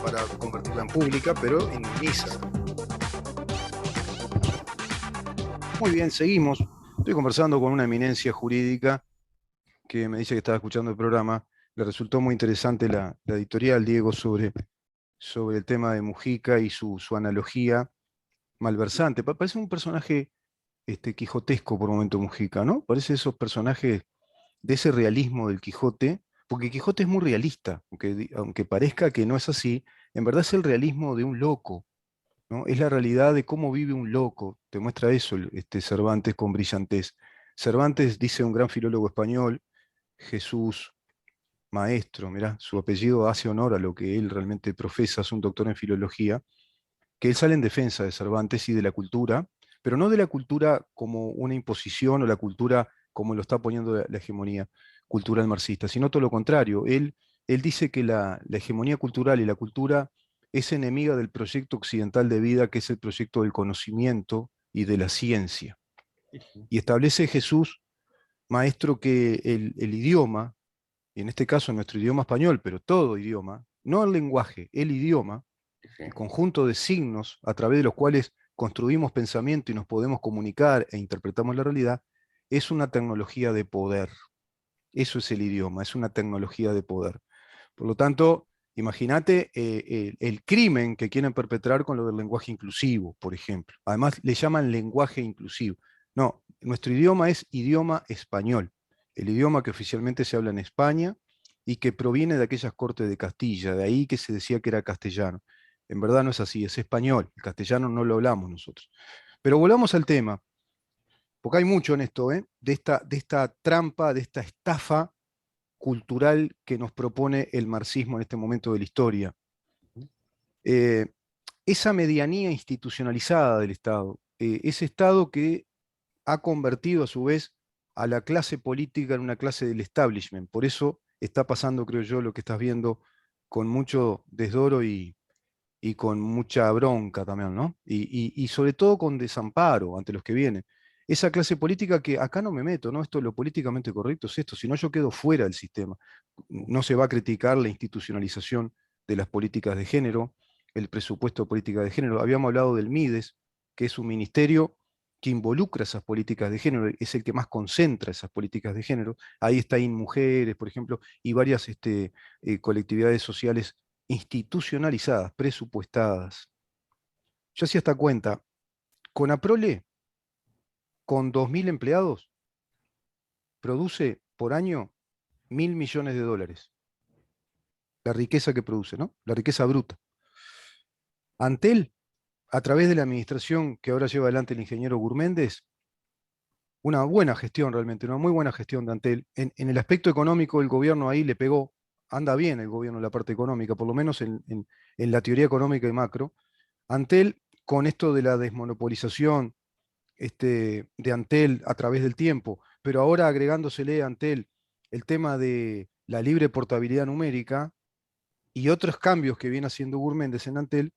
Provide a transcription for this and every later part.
para convertirla en pública, pero en misa. Muy bien, seguimos. Estoy conversando con una eminencia jurídica que me dice que estaba escuchando el programa. Le resultó muy interesante la editorial, Diego, sobre el tema de Mujica y su analogía malversante. Parece un personaje quijotesco por momento Mujica, ¿no? Parece esos personajes de ese realismo del Quijote, porque Quijote es muy realista, aunque parezca que no es así, en verdad es el realismo de un loco, ¿no? Es la realidad de cómo vive un loco, te muestra eso Cervantes con brillantez. Cervantes, dice un gran filólogo español, Jesús Maestro, mirá, su apellido hace honor a lo que él realmente profesa, es un doctor en filología, que él sale en defensa de Cervantes y de la cultura, pero no de la cultura como una imposición o la cultura como lo está poniendo la hegemonía cultural marxista, sino todo lo contrario. Él dice que la hegemonía cultural y la cultura es enemiga del proyecto occidental de vida, que es el proyecto del conocimiento y de la ciencia. Y establece Jesús, maestro, que el idioma, y en este caso nuestro idioma español, pero todo idioma, no el lenguaje, el idioma, el conjunto de signos a través de los cuales construimos pensamiento y nos podemos comunicar e interpretamos la realidad, es una tecnología de poder. Eso es el idioma, es una tecnología de poder. Por lo tanto, imagínate el crimen que quieren perpetrar con lo del lenguaje inclusivo, por ejemplo. Además, le llaman lenguaje inclusivo. No, nuestro idioma es idioma español, el idioma que oficialmente se habla en España y que proviene de aquellas cortes de Castilla, de ahí que se decía que era castellano. En verdad no es así, es español, el castellano no lo hablamos nosotros. Pero volvamos al tema, porque hay mucho en esto, de esta trampa, de esta estafa cultural que nos propone el marxismo en este momento de la historia. Eh, esa medianía institucionalizada del Estado, ese Estado que ha convertido a su vez a la clase política en una clase del establishment. Por eso está pasando, creo yo, lo que estás viendo con mucho desdoro y con mucha bronca también, ¿no? Y sobre todo con desamparo ante los que vienen. Esa clase política que acá no me meto, ¿no? Esto es lo políticamente correcto, es esto, si no yo quedo fuera del sistema. No se va a criticar la institucionalización de las políticas de género, el presupuesto de política de género. Habíamos hablado del MIDES, que es un ministerio que involucra esas políticas de género, es el que más concentra esas políticas de género. Ahí está InMujeres, por ejemplo, y varias colectividades sociales institucionalizadas, presupuestadas. Yo hacía esta cuenta, con Aprole, con 2.000 empleados, produce por año 1.000 millones de dólares. La riqueza que produce, ¿no? La riqueza bruta. Antel, a través de la administración que ahora lleva adelante el ingeniero Gurméndez, una buena gestión realmente, una muy buena gestión de Antel. En el aspecto económico, el gobierno ahí le pegó, anda bien el gobierno en la parte económica, por lo menos en la teoría económica y macro. Antel, con esto de la desmonopolización de Antel a través del tiempo, pero ahora agregándosele a Antel el tema de la libre portabilidad numérica y otros cambios que viene haciendo Gurméndez en Antel,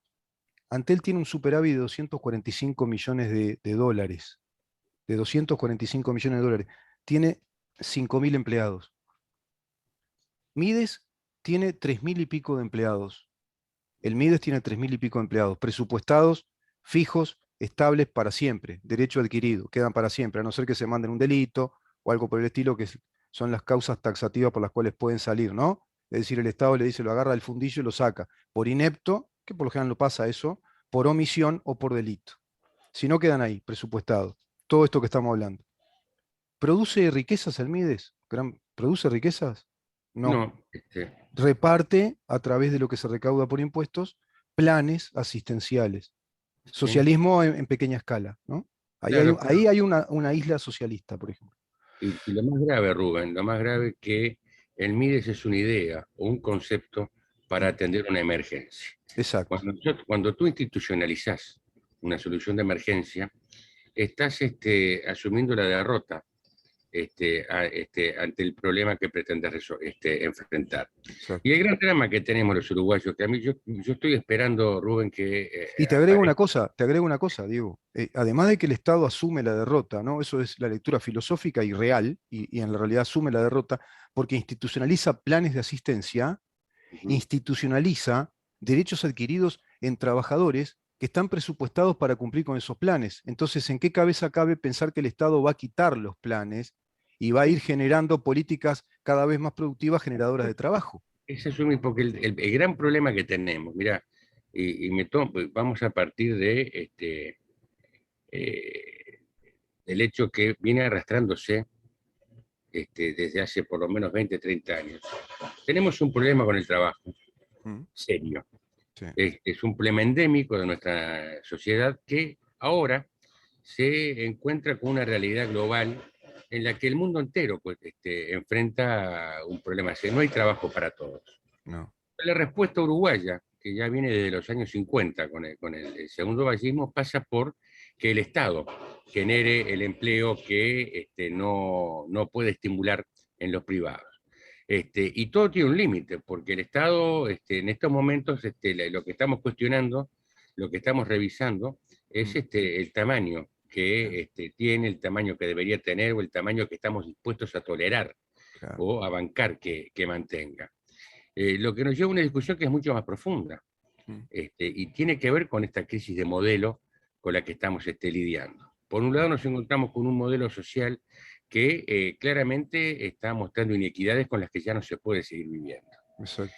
Antel tiene un superávit de 245 millones de dólares, de 245 millones de dólares. Tiene 5.000 empleados. Mides tiene 3.000 y pico de empleados. El Mides tiene 3.000 y pico de empleados, presupuestados, fijos, estables para siempre, derecho adquirido, quedan para siempre, a no ser que se manden un delito o algo por el estilo, que son las causas taxativas por las cuales pueden salir, ¿no? Es decir, el Estado le dice, lo agarra del fundillo y lo saca, por inepto, que por lo general no pasa eso, por omisión o por delito. Si no, quedan ahí, presupuestados. Todo esto que estamos hablando. ¿Produce riquezas el Mides? ¿Produce riquezas? No. No, Reparte, a través de lo que se recauda por impuestos, planes asistenciales. sí, Socialismo en pequeña escala, ¿no? claro, pero Ahí hay una isla socialista, por ejemplo. y lo más grave, Rubén, lo más grave que el MIDES es una idea o un concepto para Mm, atender una emergencia. exacto. Cuando tú institucionalizás una solución de emergencia, estás asumiendo la derrota ante el problema que pretendes enfrentar. Y Exacto. el gran drama que tenemos los uruguayos, que a mí yo estoy esperando, Rubén, que Y aparezca. te agrego una cosa, Diego. Además de que el Estado asume la derrota, ¿no? Eso es la lectura filosófica y real, y en la realidad asume la derrota, porque institucionaliza planes de asistencia, Ujú, institucionaliza derechos adquiridos en trabajadores que están presupuestados para cumplir con esos planes. Entonces, ¿en qué cabeza cabe pensar que el Estado va a quitar los planes y va a ir generando políticas cada vez más productivas generadoras de trabajo? Ese es un, porque el gran problema que tenemos, mira, vamos a partir de eh, del hecho que viene arrastrándose desde hace por lo menos 20, 30 años. Tenemos un problema con el trabajo, Mm, serio. sí, Es un problema endémico de nuestra sociedad que ahora se encuentra con una realidad global en la que el mundo entero pues, enfrenta un problema así. No hay trabajo para todos. no. La respuesta uruguaya, que ya viene desde los años 50 con el segundo vallismo, pasa por que el Estado genere el empleo que no puede estimular en los privados. Y todo tiene un límite, porque el Estado, en estos momentos, lo que estamos cuestionando, lo que estamos revisando, es Mm, el tamaño claro, que tiene, el tamaño que debería tener o el tamaño que estamos dispuestos a tolerar claro. o a bancar que mantenga. Lo que nos lleva a una discusión que es mucho más profunda Mm, y tiene que ver con esta crisis de modelo con la que estamos lidiando. Por un lado mm, nos encontramos con un modelo social que claramente está mostrando inequidades con las que ya no se puede seguir viviendo, exacto.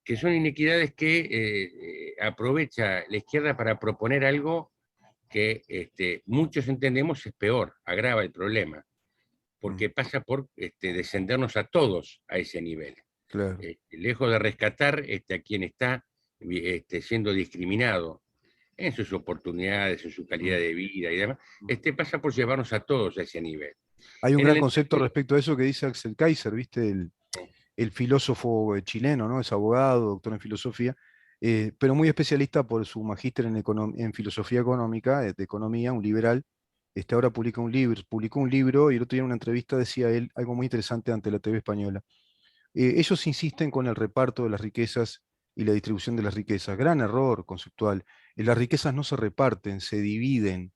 que son inequidades que aprovecha la izquierda para proponer algo que muchos entendemos es peor, agrava el problema, Mm, porque pasa por descendernos a todos a ese nivel. claro. Lejos de rescatar a quien está siendo discriminado en sus oportunidades, en su calidad Mm, de vida y demás, mm. pasa por llevarnos a todos a ese nivel. Hay un En gran el concepto entendido, respecto a eso que dice Axel Kaiser, ¿viste? El filósofo chileno, ¿no? Es abogado, doctor en filosofía, pero muy especialista por su magíster en filosofía económica, de economía, un liberal. Ahora publicó un libro y el otro día en una entrevista decía él algo muy interesante ante la TV española. Ellos insisten con el reparto de las riquezas y la distribución de las riquezas. Gran error conceptual. Las riquezas no se reparten, se dividen.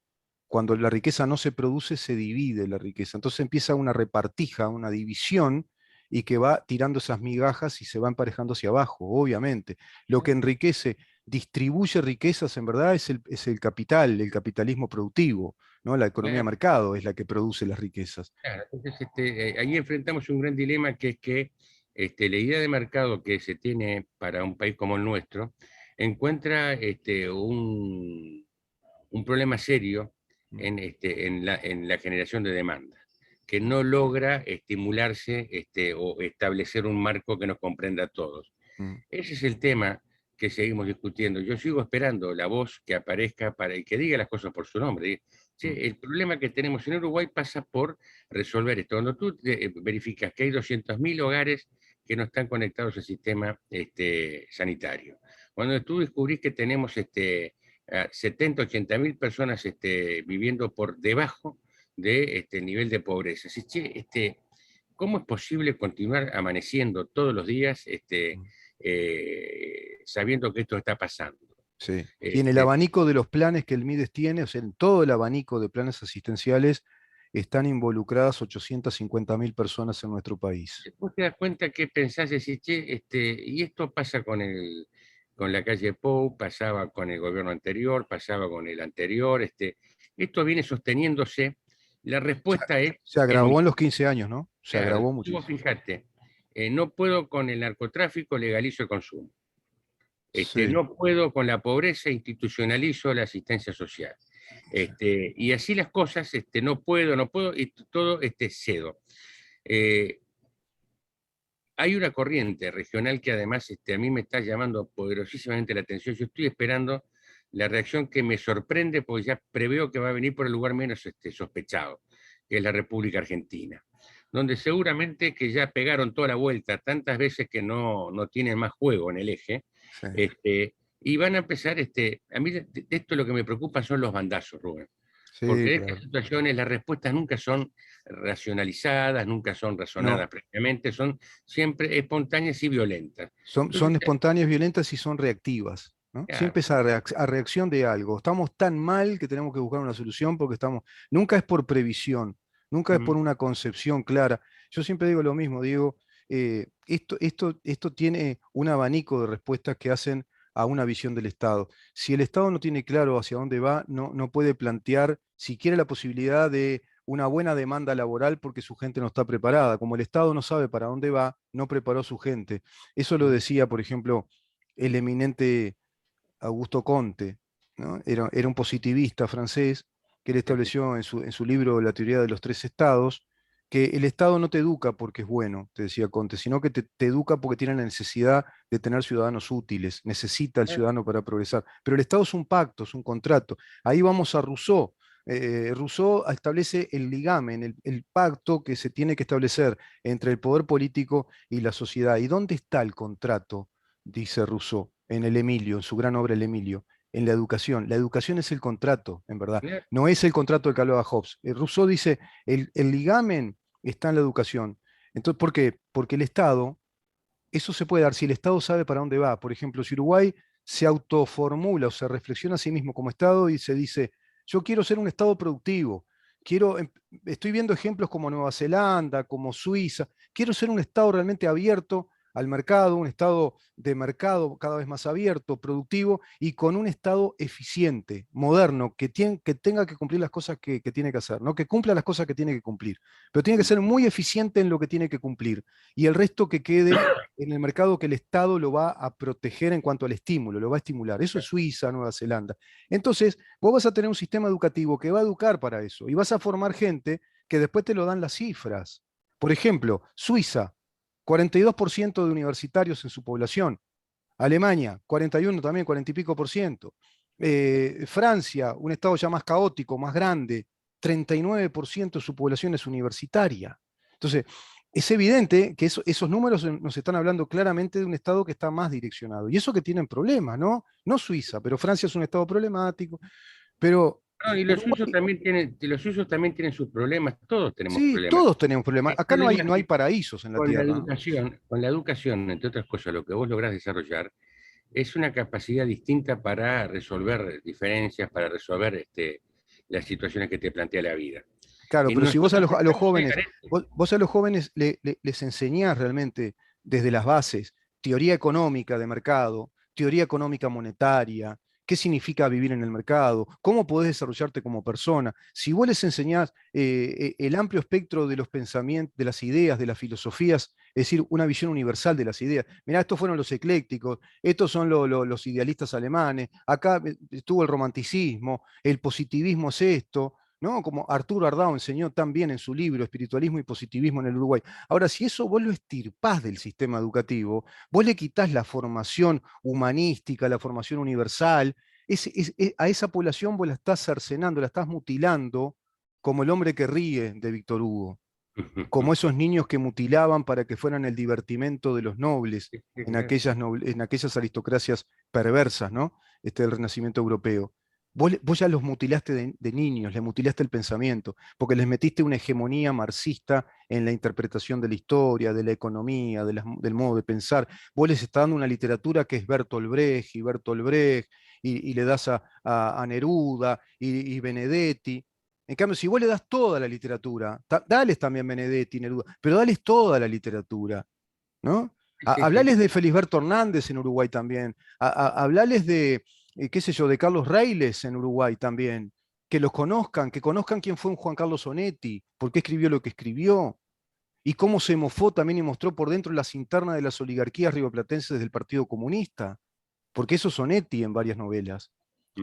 Cuando la riqueza no se produce, se divide la riqueza. Entonces empieza una repartija, una división, y que va tirando esas migajas y se va emparejando hacia abajo, obviamente. Lo que enriquece, distribuye riquezas, en verdad, es el capital, el capitalismo productivo, ¿no? La economía de claro, mercado es la que produce las riquezas. claro, entonces ahí enfrentamos un gran dilema que es que la idea de mercado que se tiene para un país como el nuestro encuentra un problema serio Mm, en la generación de demanda, que no logra estimularse o establecer un marco que nos comprenda a todos. mm, Ese es el tema que seguimos discutiendo. Yo sigo esperando la voz que aparezca para y que diga las cosas por su nombre. mm, Che, el problema que tenemos en Uruguay pasa por resolver esto. Cuando tú verificas que hay 200.000 hogares que no están conectados al sistema sanitario, cuando tú descubrís que tenemos 70, 80.000 personas viviendo por debajo de nivel de pobreza, si, che, ¿cómo es posible continuar amaneciendo todos los días mm. sabiendo que esto está pasando? Sí. Y en el Este, abanico de los planes que el MIDES tiene, o sea, en todo el abanico de planes asistenciales, están involucradas 850.000 personas en nuestro país. Vos te das cuenta que pensás, decís, che, y esto pasa con la calle Pou, pasaba con el gobierno anterior, pasaba con el anterior, esto viene sosteniéndose. La Se, respuesta se es muy agravó en los 15 años, ¿no? Se clara. agravó Vos muchísimo. fijate, no puedo con el narcotráfico, legalizo el consumo. Sí, No puedo con la pobreza, institucionalizo la asistencia social. sí. Y así las cosas, no puedo, no puedo, y todo cedo. Eh, Hay una corriente regional que además a mí me está llamando poderosísimamente la atención. Yo estoy esperando la reacción que me sorprende, porque ya preveo que va a venir por el lugar menos sospechado, que es la República Argentina, donde seguramente que ya pegaron toda la vuelta tantas veces que no tienen más juego en el eje, Sí, y van a empezar, a mí de esto lo que me preocupa son los bandazos, Rubén, porque sí, en estas claro. situaciones las respuestas nunca son racionalizadas, nunca son No, razonadas previamente, son siempre espontáneas y violentas. son Entonces, espontáneas, violentas y son reactivas, ¿no? claro, Siempre es a reacción de algo. Estamos tan mal que tenemos que buscar una solución porque estamos. Nunca es por previsión, nunca es por mm, una concepción clara. Yo siempre digo lo mismo, digo, esto tiene un abanico de respuestas que hacen a una visión del Estado. Si el Estado no tiene claro hacia dónde va, no puede plantear siquiera la posibilidad de una buena demanda laboral porque su gente no está preparada. Como el Estado no sabe para dónde va, no preparó su gente. Eso lo decía, por ejemplo, el eminente Augusto Comte, ¿no? Era un positivista francés que él estableció en su libro La teoría de los tres estados, que el Estado no te educa porque es bueno, te decía Comte, sino que te educa porque tiene la necesidad de tener ciudadanos útiles, necesita el ciudadano para progresar. Pero el Estado es un pacto, es un contrato. Ahí vamos a Rousseau. Rousseau establece el ligamen, el pacto que se tiene que establecer entre el poder político y la sociedad. ¿Y dónde está el contrato? Dice Rousseau en el Emilio, en su gran obra El Emilio, en la educación. La educación es el contrato, en verdad. Claro. No es el contrato del que hablaba Hobbes. Rousseau dice, el ligamen está en la educación. Entonces, ¿por qué? Porque el Estado, eso se puede dar si el Estado sabe para dónde va. Por ejemplo, si Uruguay se autoformula o se reflexiona a sí mismo como Estado y se dice, yo quiero ser un Estado productivo, quiero, estoy viendo ejemplos como Nueva Zelanda, como Suiza, quiero ser un Estado realmente abierto al mercado, un Estado de mercado cada vez más abierto, productivo y con un Estado eficiente, moderno, que tenga que cumplir las cosas que tiene que hacer, ¿no? Que cumpla las cosas que tiene que cumplir, pero tiene que ser muy eficiente en lo que tiene que cumplir y el resto que quede en el mercado que el Estado lo va a proteger en cuanto al estímulo, lo va a estimular. Eso es Suiza, Nueva Zelanda. Entonces, vos vas a tener un sistema educativo que va a educar para eso y vas a formar gente que después te lo dan las cifras. Por ejemplo, Suiza, 42% de universitarios en su población. Alemania, 41 también, 40 y pico por ciento. Francia, un estado ya más caótico, más grande, 39% de su población es universitaria. Entonces, es evidente que esos números nos están hablando claramente de un estado que está más direccionado. Y eso que tienen problemas, ¿no? No Suiza, pero Francia es un estado problemático. Pero No, y Uruguay, los suyos también tienen sus problemas, todos tenemos sí, problemas. todos tenemos problemas. El Acá problema es no hay que paraísos en la Tierra. con la educación, entre otras cosas, lo que vos lográs desarrollar es una capacidad distinta para resolver diferencias, para resolver las situaciones que te plantea la vida. Claro, Y pero si vos nosotros a los estamos ahí jóvenes, carentes. vos a los jóvenes les enseñás realmente desde las bases teoría económica de mercado, teoría económica monetaria, qué significa vivir en el mercado, cómo podés desarrollarte como persona. Si vos les enseñás el amplio espectro de los pensamientos, de las ideas, de las filosofías, es decir, una visión universal de las ideas. Mirá, estos fueron los eclécticos, estos son los idealistas alemanes, acá estuvo el romanticismo, el positivismo es esto, ¿no? Como Arturo Ardao enseñó tan bien en su libro Espiritualismo y Positivismo en el Uruguay. Ahora, si eso vos lo estirpás del sistema educativo, vos le quitás la formación humanística, la formación universal, a esa población vos la estás cercenando, la estás mutilando, como el hombre que ríe de Víctor Hugo, como esos niños que mutilaban para que fueran el divertimento de los nobles Sí, sí, en claro. en aquellas aristocracias perversas, ¿no? Del Renacimiento europeo. Vos ya los mutilaste de niños, les mutilaste el pensamiento, porque les metiste una hegemonía marxista en la interpretación de la historia, de la economía, del modo de pensar. Vos les estás dando una literatura que es Bertolt Brecht y Bertolt Brecht, y le das a Neruda y Benedetti. En cambio, si vos le das toda la literatura, dales también Benedetti, Neruda, pero dales toda la literatura, ¿no? Sí, sí. Hablales de Felisberto Hernández en Uruguay también, hablales de, qué sé yo, de Carlos Reiles en Uruguay también, que conozcan quién fue un Juan Carlos Onetti, por qué escribió lo que escribió, y cómo se mofó también y mostró por dentro las internas de las oligarquías rioplatenses del Partido Comunista, porque eso es Onetti en varias novelas.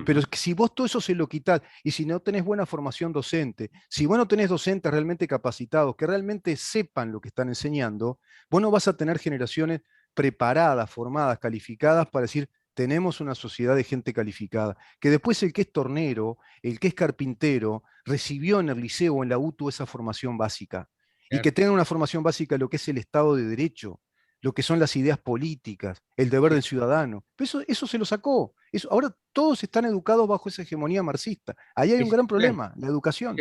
Pero Ujú. es que si vos todo eso se lo quitás y si no tenés buena formación docente, si vos no tenés docentes realmente capacitados, que realmente sepan lo que están enseñando, vos no vas a tener generaciones preparadas, formadas, calificadas para decir, tenemos una sociedad de gente calificada. Que después el que es tornero, el que es carpintero, recibió en el liceo o en la UTU esa formación básica. Y que Claro. tengan una formación básica de lo que es el Estado de Derecho, lo que son las ideas políticas, el deber Sí, del ciudadano. Pero eso se lo sacó. Ahora todos están educados bajo esa hegemonía marxista. Ahí hay un ese es gran el plan. problema, la educación.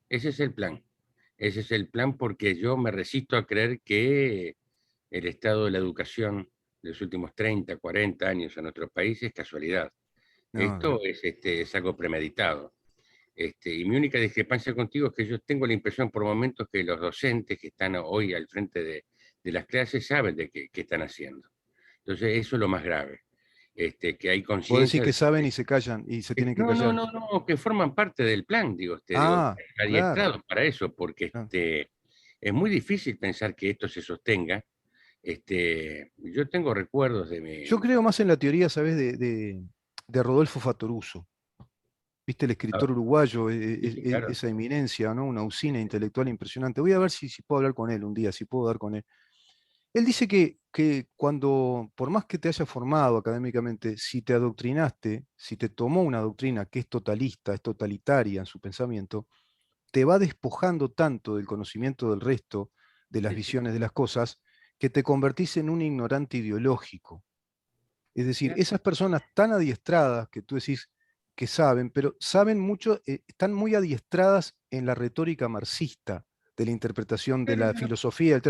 Ese es el plan. Ese es el plan porque yo me resisto a creer que el estado de la educación de los últimos 30, 40 años en nuestro país es casualidad. No, Esto es algo premeditado. Y mi única discrepancia contigo es que yo tengo la impresión por momentos que los docentes que están hoy al frente de las clases saben de qué están haciendo. Entonces, eso es lo más grave. que hay Vos decís conciencia que de saben y se callan y se tienen que no, no, callar. no, no, que forman parte del plan, digo, Ah, claro, adiestrados para eso, porque claro. es muy difícil pensar que esto se sostenga. Yo tengo recuerdos de Yo mi... creo más en la teoría, ¿sabes? De Rodolfo Fattoruso. ¿Viste el Ah, escritor uruguayo? sí, sí, claro. Esa eminencia, ¿no? Una usina intelectual impresionante. Voy a ver si puedo hablar con él un día, si puedo dar con él. Él dice que cuando, por más que te hayas formado académicamente, si te adoctrinaste, si te tomó una doctrina que es totalista, es totalitaria en su pensamiento, te va despojando tanto del conocimiento del resto, de las Sí, sí, visiones de las cosas, que te convertís en un ignorante ideológico. Es decir, claro. esas personas tan adiestradas que tú decís que saben, pero saben mucho, están muy adiestradas en la retórica marxista, de la interpretación de Claro, la no, no, filosofía,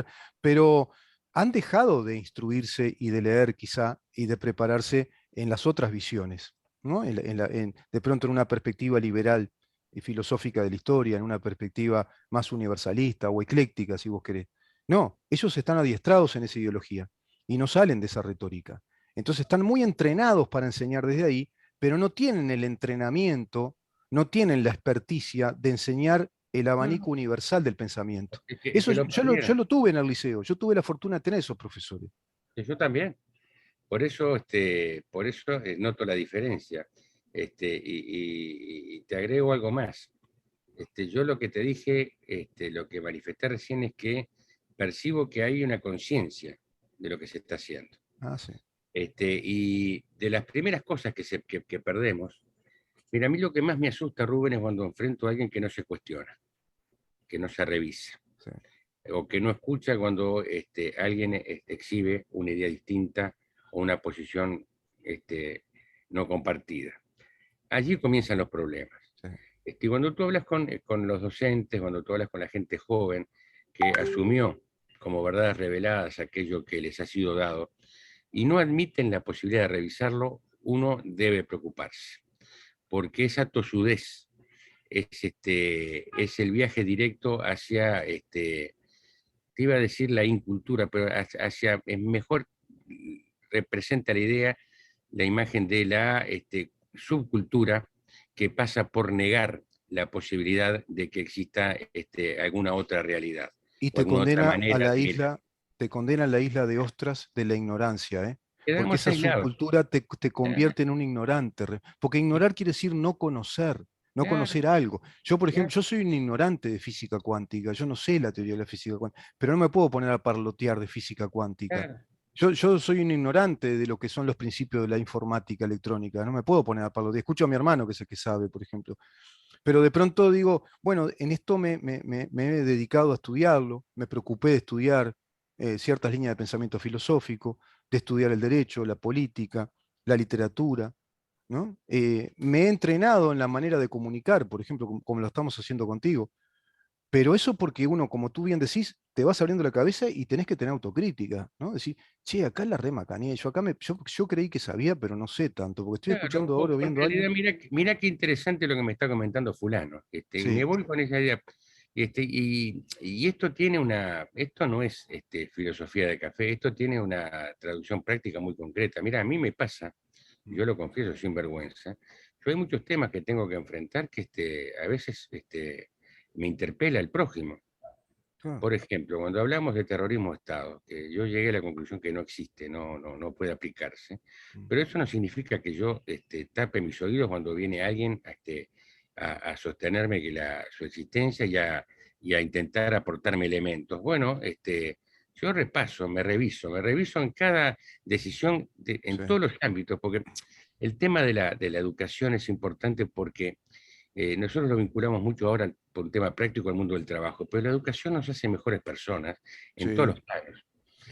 pero han dejado de instruirse y de leer quizá y de prepararse en las otras visiones, ¿no? De pronto en una perspectiva liberal y filosófica de la historia, en una perspectiva más universalista o ecléctica, si vos querés. No, ellos están adiestrados en esa ideología y no salen de esa retórica. Entonces están muy entrenados para enseñar desde ahí, pero no tienen el entrenamiento, no tienen la experticia de enseñar el no, abanico no, universal del pensamiento. es Eso que lo yo perdieron. lo tuve en el liceo, yo tuve la fortuna de tener esos profesores. Que yo también. Por eso noto la diferencia. Y te agrego algo más. Yo lo que te dije, lo que manifesté recién es que percibo que hay una conciencia de lo que se está haciendo. Ah, sí, Y de las primeras cosas que perdemos, mira, a mí lo que más me asusta, Rubén, es cuando enfrento a alguien que no se cuestiona, que no se revisa, sí. o que no escucha cuando alguien exhibe una idea distinta o una posición no compartida. Allí comienzan los problemas. Sí. Y cuando tú hablas con los docentes, cuando tú hablas con la gente joven que asumió como verdades reveladas aquello que les ha sido dado y no admiten la posibilidad de revisarlo, uno debe preocuparse, porque esa tosudez es el viaje directo hacia, te iba a decir la incultura, pero hacia, es mejor representa la idea, la imagen de la subcultura que pasa por negar la posibilidad de que exista alguna otra realidad Y o te alguna otra condena a manera la de mirar. isla, te condena a la isla de ostras de la ignorancia, ¿eh? Porque Quedamos esa aislados. subcultura te Claro, convierte en un ignorante, porque ignorar quiere decir no claro, conocer algo. Yo, por ejemplo, claro, yo soy un ignorante de física cuántica, yo no sé la teoría de la física cuántica, pero no me puedo poner a parlotear de física cuántica. claro. Yo soy un ignorante de lo que son los principios de la informática electrónica, no me puedo poner a parlotear. Escucho a mi hermano, que es el que sabe, por ejemplo. Pero de pronto digo, bueno, en esto me he dedicado a estudiarlo, me preocupé de estudiar ciertas líneas de pensamiento filosófico, de estudiar el derecho, la política, la literatura, ¿no? Me he entrenado en la manera de comunicar, por ejemplo, como lo estamos haciendo contigo. Pero eso porque uno, como tú bien decís, te vas abriendo la cabeza y tenés que tener autocrítica, ¿no? Decir, che, acá la remacaneé, yo creí que sabía, pero no sé tanto, porque estoy Claro, escuchando ahora o en viendo a alguien. realidad, mira qué interesante lo que me está comentando fulano. Y me Sí, voy con esa idea. Y esto tiene esto no es filosofía de café, esto tiene una traducción práctica muy concreta. Mira, a mí me pasa, yo lo confieso sin vergüenza, yo hay muchos temas que tengo que enfrentar que a veces me interpela el prójimo. claro. Por ejemplo, cuando hablamos de terrorismo de Estado, que yo llegué a la conclusión que no existe, no puede aplicarse, Mm, pero eso no significa que yo tape mis oídos cuando viene alguien a sostenerme que su existencia y a intentar aportarme elementos. Bueno, yo repaso, me reviso en cada decisión, sí. en todos los ámbitos, porque el tema de la educación es importante porque nosotros lo vinculamos mucho ahora por un tema práctico al mundo del trabajo, pero la educación nos hace mejores personas en todos Sí, los planos.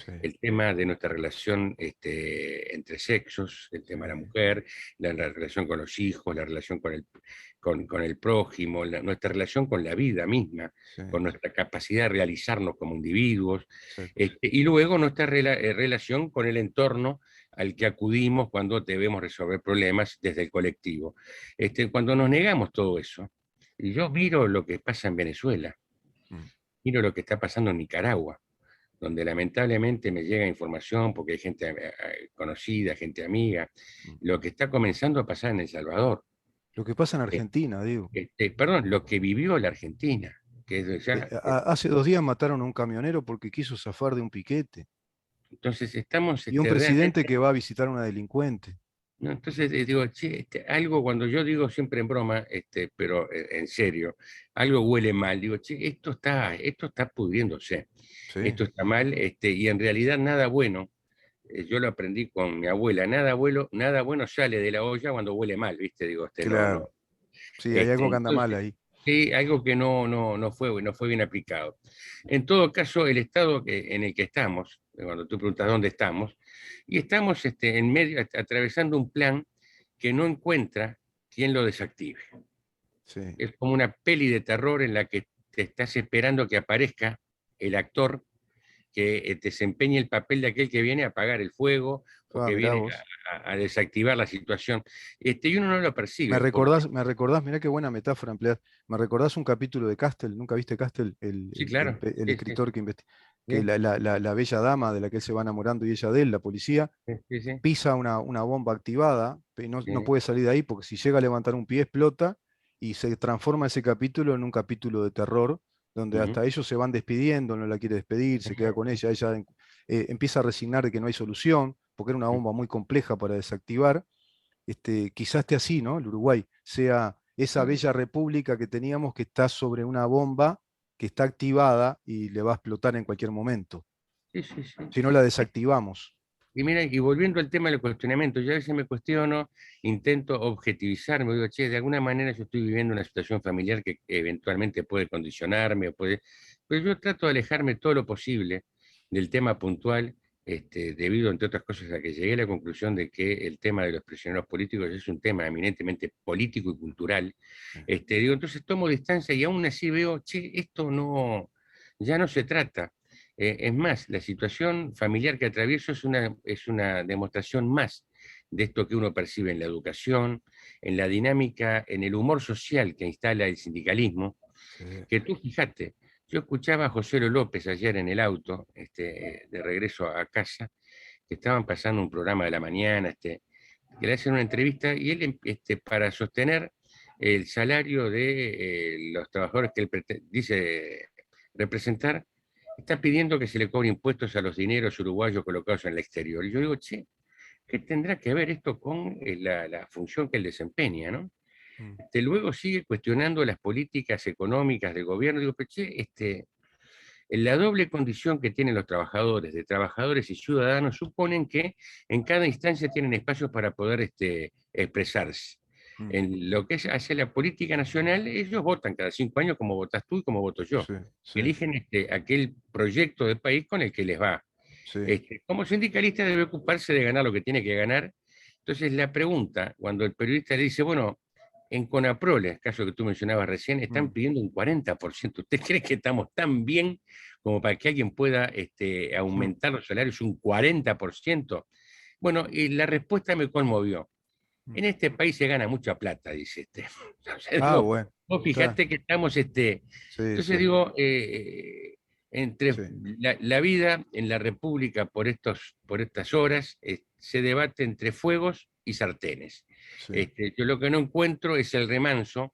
sí, El tema de nuestra relación entre sexos, el sí, tema de la mujer, la relación con los hijos, la relación con el prójimo, nuestra relación con la vida misma, sí, con nuestra capacidad de realizarnos como individuos, exacto. y luego nuestra relación con el entorno al que acudimos cuando debemos resolver problemas desde el colectivo. Cuando nos negamos todo eso, y yo miro lo que pasa en Venezuela, Mm, miro lo que está pasando en Nicaragua, donde lamentablemente me llega información, porque hay gente conocida, gente amiga, lo que está comenzando a pasar en El Salvador. Lo que pasa en Eh, Argentina, digo. Perdón, lo que vivió la Argentina, que es ya, Hace 2 días mataron a un camionero porque quiso zafar de un piquete. entonces estamos Y un presidente realmente. que va a visitar a una delincuente. No, entonces digo, che, algo cuando yo digo siempre en broma, pero en serio, algo huele mal, digo, che, esto está pudriéndose, Sí, esto está mal, y en realidad nada bueno, yo lo aprendí con mi abuela, nada bueno sale de la olla cuando huele mal, ¿viste? Digo, no, no, claro. Sí, hay algo que anda mal entonces, ahí. sí, algo que no fue bien aplicado. En todo caso, el estado en el que estamos, cuando tú preguntas dónde estamos, y estamos en medio, atravesando un plan que no encuentra quien lo desactive. Sí. Es como una peli de terror en la que te estás esperando que aparezca el actor que desempeñe el papel de aquel que viene a apagar el fuego o Ah, que mirá viene vos. a desactivar la situación. Y uno no lo percibe, porque, Me recordás, mirá qué buena metáfora empleás. Me recordás un capítulo de Castle, ¿nunca viste Castle? sí, claro, El sí, sí, escritor que investiga, que sí, la bella dama de la que él se va enamorando y ella de él, la policía, sí, sí, sí, pisa una bomba activada, y no sí, puede salir de ahí porque si llega a levantar un pie explota y se transforma ese capítulo en un capítulo de terror, donde ujú, hasta ellos se van despidiendo, no la quiere despedir, se queda con exacto, ella empieza a resignar de que no hay solución, porque era una bomba muy compleja para desactivar. Quizás esté así, ¿no? El Uruguay sea esa ujú. bella república que teníamos que está sobre una bomba que está activada y le va a explotar en cualquier momento, Sí, sí, sí. si no la desactivamos. Y mira, y volviendo al tema del cuestionamiento, yo a veces me cuestiono, intento objetivizarme, digo, che, de alguna manera yo estoy viviendo una situación familiar que eventualmente puede condicionarme, pero yo trato de alejarme todo lo posible del tema puntual, debido, entre otras cosas, a que llegué a la conclusión de que el tema de los prisioneros políticos es un tema eminentemente político y cultural. Digo, entonces tomo distancia y aún así veo, che, esto no, ya no se trata. Es más, la situación familiar que atravieso es una demostración más de esto que uno percibe en la educación, en la dinámica, en el humor social que instala el sindicalismo, Sí. que tú fíjate, yo escuchaba a José Lo López ayer en el auto, de regreso a casa, que estaban pasando un programa de la mañana, que le hacen una entrevista y él, para sostener el salario de los trabajadores que él dice representar, está pidiendo que se le cobre impuestos a los dineros uruguayos colocados en el exterior. Y yo digo, che, ¿qué tendrá que ver esto con la función que él desempeña, ¿no? Mm. Luego sigue cuestionando las políticas económicas del gobierno. Digo, pero che, la doble condición que tienen los trabajadores, de trabajadores y ciudadanos, suponen que en cada instancia tienen espacios para poder expresarse. Mm. En lo que es hacia la política nacional, ellos votan cada 5 años como votas tú y como voto yo. Sí, sí, Eligen aquel proyecto de país con el que les va. sí. Como sindicalista debe ocuparse de ganar lo que tiene que ganar. Entonces la pregunta, cuando el periodista le dice, bueno, en Conaprole, caso que tú mencionabas recién, están Mm. pidiendo un 40%. ¿Usted cree que estamos tan bien como para que alguien pueda Mm. aumentar los salarios un 40%? Bueno, y la respuesta me conmovió. Mm. En este país se gana mucha plata, dice este. Entonces Ah, digo, bueno. vos Está. fijate que estamos, Sí, entonces sí, digo, entre sí. la vida en la República por estas horas, se debate entre fuegos y sartenes. Sí. Yo lo que no encuentro es el remanso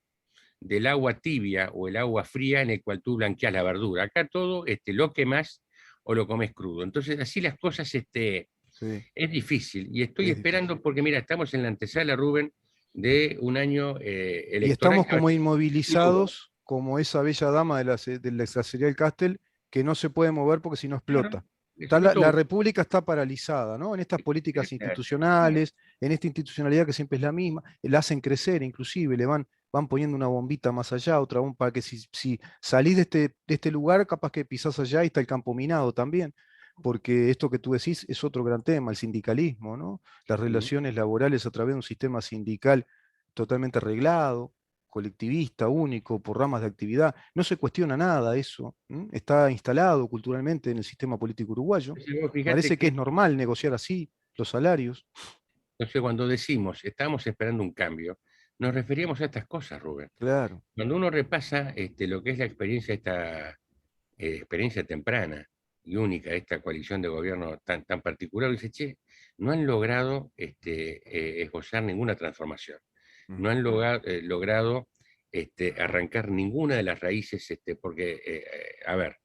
del agua tibia o el agua fría en el cual tú blanqueas la verdura. Acá todo lo quemás o lo comes crudo. Entonces así las cosas, Sí. es difícil. Y estoy Es difícil. esperando porque, mira, estamos en la antesala, Rubén, de un año Y electoral estamos que va a como ser muy duro. inmovilizados, como esa bella dama de la extracería Castel, que no se puede mover porque si no Claro, explota. eso me La todo. República está paralizada, ¿no? En estas políticas institucionales, en esta institucionalidad que siempre es la misma, la hacen crecer, inclusive van poniendo una bombita más allá, otra bomba, para que si salís de este lugar, capaz que pisás allá y está el campo minado también. Porque esto que tú decís es otro gran tema, el sindicalismo, ¿no? Las Ujú. relaciones laborales a través de un sistema sindical totalmente reglado, colectivista, único, por ramas de actividad. No se cuestiona nada eso. ¿M? Está instalado culturalmente en el sistema político uruguayo. Entonces, vos fíjate Parece que que, es normal negociar así los salarios. entonces, cuando decimos estamos esperando un cambio, nos referíamos a estas cosas, Rubén. Claro. Cuando uno repasa lo que es la experiencia, esta experiencia temprana, y única de esta coalición de gobierno tan particular, dice, che, no han logrado esbozar ninguna transformación, no han logrado arrancar ninguna de las raíces, porque, a ver,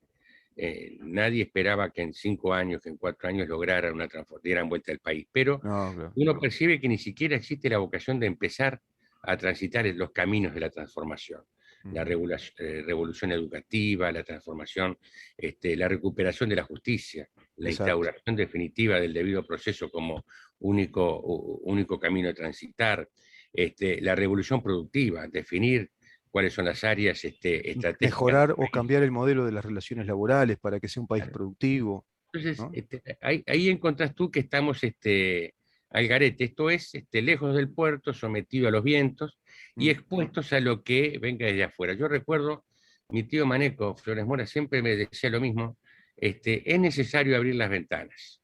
nadie esperaba que en 5 años, que en 4 años lograran dieran vuelta al país, pero No, claro. uno percibe que ni siquiera existe la vocación de empezar a transitar los caminos de la transformación. La revolución educativa, la transformación, la recuperación de la justicia, la Exacto. instauración definitiva del debido proceso como único camino a transitar, la revolución productiva, definir cuáles son las áreas estratégicas. Mejorar o cambiar el modelo de las relaciones laborales para que sea un país productivo. Entonces, ¿no? ahí encontrás tú que estamos al garete, esto es lejos del puerto, sometido a los vientos y expuestos a lo que venga desde afuera. Yo recuerdo, mi tío Maneco, Flores Mora, siempre me decía lo mismo, es necesario abrir las ventanas,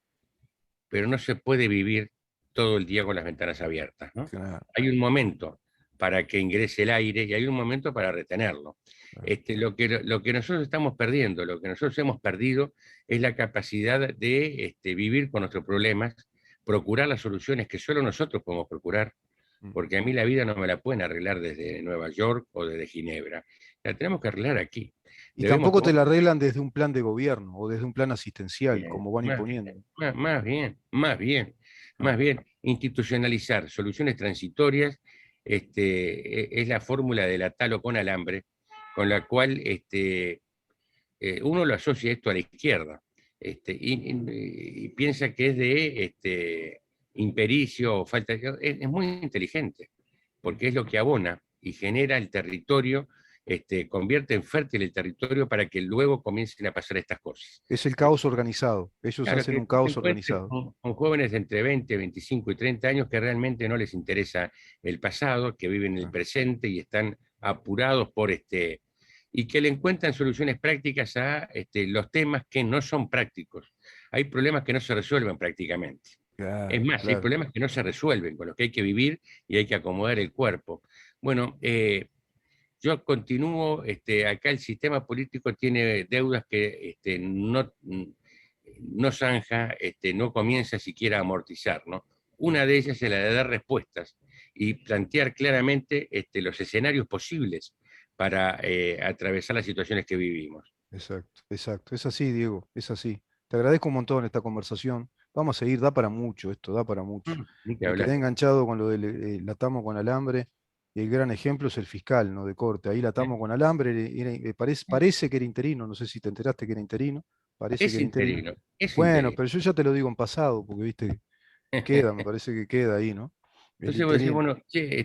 pero no se puede vivir todo el día con las ventanas abiertas, ¿no? Claro, Hay un momento para que ingrese el aire y hay un momento para retenerlo. claro. Lo que nosotros estamos perdiendo, lo que nosotros hemos perdido es la capacidad de vivir con nuestros problemas, procurar las soluciones que solo nosotros podemos procurar, porque a mí la vida no me la pueden arreglar desde Nueva York o desde Ginebra, la tenemos que arreglar aquí. Y Debemos tampoco te tomar la arreglan desde un plan de gobierno o desde un plan asistencial, como van más imponiendo. bien, más bien, institucionalizar soluciones transitorias es la fórmula de la talo con alambre, con la cual uno lo asocia esto a la izquierda y piensa que es de impericio o falta de... Es muy inteligente, porque es lo que abona y genera el territorio, convierte en fértil el territorio para que luego comiencen a pasar estas cosas. Es el caos organizado. Ellos Claro, hacen que un tú te caos encuentres organizado. con jóvenes de entre 20, 25 y 30 años que realmente no les interesa el pasado, que viven el presente y están apurados por y que le encuentran soluciones prácticas a los temas que no son prácticos. Hay problemas que no se resuelven prácticamente. Es Claro, más, hay claro. problemas que no se resuelven, con los que hay que vivir y hay que acomodar el cuerpo. Bueno, yo continúo, acá el sistema político tiene deudas que no zanja, no comienza siquiera a amortizar, ¿no? Una de ellas es la de dar respuestas y plantear claramente los escenarios posibles para atravesar las situaciones que vivimos. Exacto, exacto. Es así, Diego, es así. Te agradezco un montón esta conversación. Vamos a seguir, da para mucho esto, da para mucho. Ni que Me quedé hablar. enganchado con lo del la tamo con alambre y el gran ejemplo es el fiscal, ¿no? De corte. Ahí la tamo con alambre, parece que era interino, no sé si te enteraste que era interino, parece que Es era interino. interino, es Bueno, interino. pero yo ya te lo digo en pasado, porque viste, queda, me parece que queda ahí, ¿no? El Entonces vos decís, interino. bueno, che,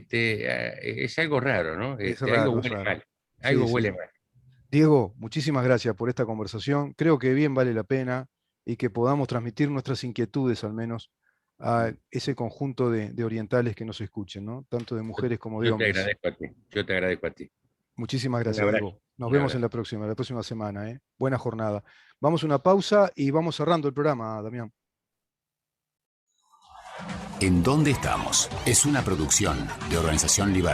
Es es algo raro, ¿no? Algo raro, es huele raro. mal, algo Sí, sí. huele mal. Diego, muchísimas gracias por esta conversación. Creo que bien vale la pena y que podamos transmitir nuestras inquietudes al menos a ese conjunto de orientales que nos escuchen, ¿no? Tanto de mujeres como de Yo te hombres. agradezco a ti, yo te agradezco a ti. Muchísimas Un gracias, abrazo, Diego. Nos un vemos en abrazo. la próxima semana, ¿eh? Buena jornada. Vamos a una pausa y vamos cerrando el programa, Damián. ¿En dónde estamos? Es una producción de Organización Libertad.